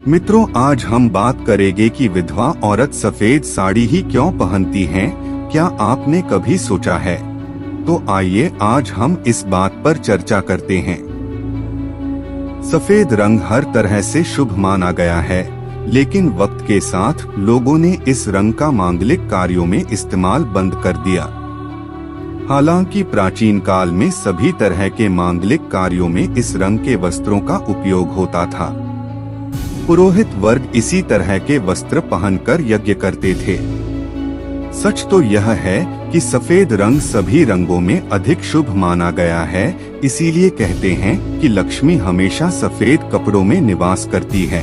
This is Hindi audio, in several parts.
मित्रों, आज हम बात करेंगे कि विधवा औरत सफेद साड़ी ही क्यों पहनती हैं? क्या आपने कभी सोचा है? तो आइए आज हम इस बात पर चर्चा करते हैं। सफेद रंग हर तरह से शुभ माना गया है, लेकिन वक्त के साथ लोगों ने इस रंग का मांगलिक कार्यों में इस्तेमाल बंद कर दिया। हालांकि प्राचीन काल में सभी तरह के मांगलिक कार्यों में इस रंग के वस्त्रों का उपयोग होता था। पुरोहित वर्ग इसी तरह के वस्त्र पहनकर यज्ञ करते थे। सच तो यह है कि सफेद रंग सभी रंगों में अधिक शुभ माना गया है, इसीलिए कहते हैं कि लक्ष्मी हमेशा सफेद कपड़ों में निवास करती है।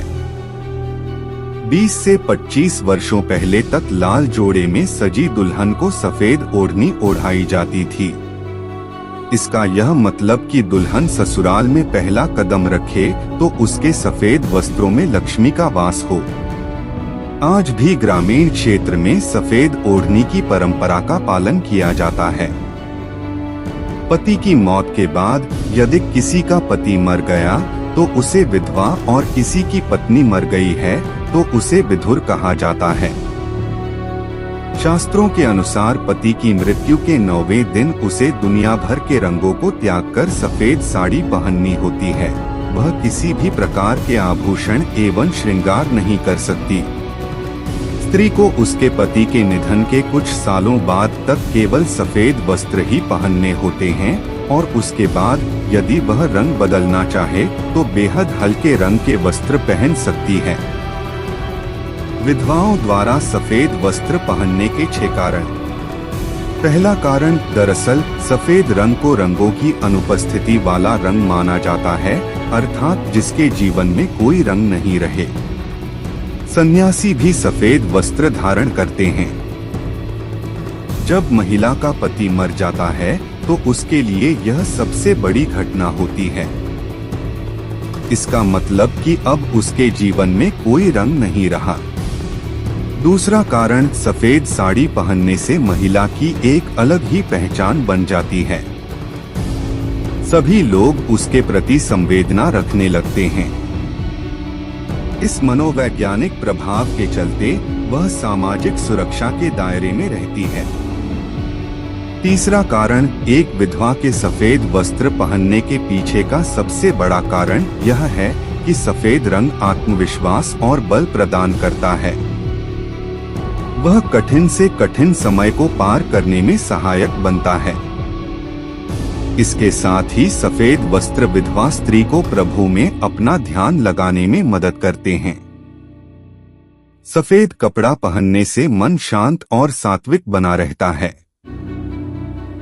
20 से 25 वर्षों पहले तक लाल जोड़े में सजी दुल्हन को सफेद ओढ़नी ओढ़ाई जाती थी। इसका यह मतलब कि दुल्हन ससुराल में पहला कदम रखे तो उसके सफेद वस्त्रों में लक्ष्मी का वास हो। आज भी ग्रामीण क्षेत्र में सफेद ओढ़नी की परंपरा का पालन किया जाता है। पति की मौत के बाद यदि किसी का पति मर गया तो उसे विधवा, और किसी की पत्नी मर गई है तो उसे विधुर कहा जाता है। शास्त्रों के अनुसार पति की मृत्यु के 9वें दिन उसे दुनिया भर के रंगों को त्याग कर सफेद साड़ी पहननी होती है। वह किसी भी प्रकार के आभूषण एवं श्रृंगार नहीं कर सकती। स्त्री को उसके पति के निधन के कुछ सालों बाद तक केवल सफेद वस्त्र ही पहनने होते हैं, और उसके बाद यदि वह रंग बदलना चाहे तो बेहद हल्के रंग के वस्त्र पहन सकती है। विधवाओं द्वारा सफेद वस्त्र पहनने के 6 कारण। पहला कारण, दरअसल सफेद रंग को रंगों की अनुपस्थिति वाला रंग माना जाता है, अर्थात जिसके जीवन में कोई रंग नहीं रहे। सन्यासी भी सफेद वस्त्र धारण करते हैं। जब महिला का पति मर जाता है तो उसके लिए यह सबसे बड़ी घटना होती है। इसका मतलब कि अब उसके जीवन में कोई रंग नहीं रहा। दूसरा कारण, सफेद साड़ी पहनने से महिला की एक अलग ही पहचान बन जाती है। सभी लोग उसके प्रति संवेदना रखने लगते हैं। इस मनोवैज्ञानिक प्रभाव के चलते वह सामाजिक सुरक्षा के दायरे में रहती है। तीसरा कारण, एक विधवा के सफेद वस्त्र पहनने के पीछे का सबसे बड़ा कारण यह है कि सफेद रंग आत्मविश्वास और बल प्रदान करता है। वह कठिन से कठिन समय को पार करने में सहायक बनता है। इसके साथ ही सफेद वस्त्र विधवा स्त्री को प्रभु में अपना ध्यान लगाने में मदद करते हैं। सफेद कपड़ा पहनने से मन शांत और सात्विक बना रहता है।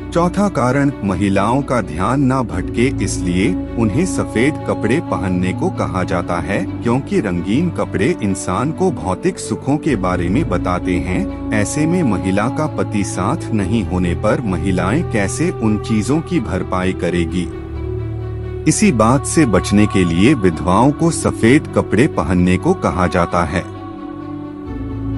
चौथा कारण, महिलाओं का ना भटके इसलिए उन्हें सफेद कपड़े पहनने को कहा जाता है, क्योंकि रंगीन कपड़े इंसान को भौतिक सुखों के बारे में बताते हैं। ऐसे में महिला का पति साथ नहीं होने पर महिलाएं कैसे उन चीजों की भरपाई करेगी? इसी बात से बचने के लिए विधवाओं को सफेद कपड़े पहनने को कहा जाता है।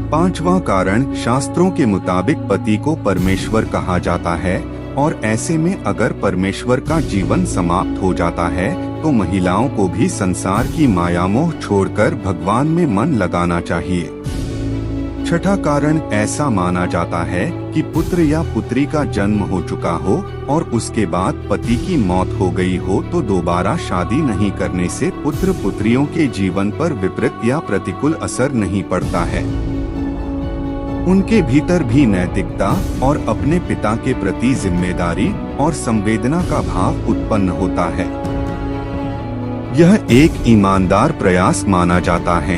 पांचवा कारण, शास्त्रों के मुताबिक पति को परमेश्वर कहा जाता है, और ऐसे में अगर परमेश्वर का जीवन समाप्त हो जाता है तो महिलाओं को भी संसार की मायामोह छोड़कर भगवान में मन लगाना चाहिए। छठा कारण, ऐसा माना जाता है कि पुत्र या पुत्री का जन्म हो चुका हो और उसके बाद पति की मौत हो गई हो तो दोबारा शादी नहीं करने से पुत्र पुत्रियों के जीवन पर विपरीत या प्रतिकूल असर नहीं पड़ता है। उनके भीतर भी नैतिकता और अपने पिता के प्रति जिम्मेदारी और संवेदना का भाव उत्पन्न होता है। यह एक ईमानदार प्रयास माना जाता है।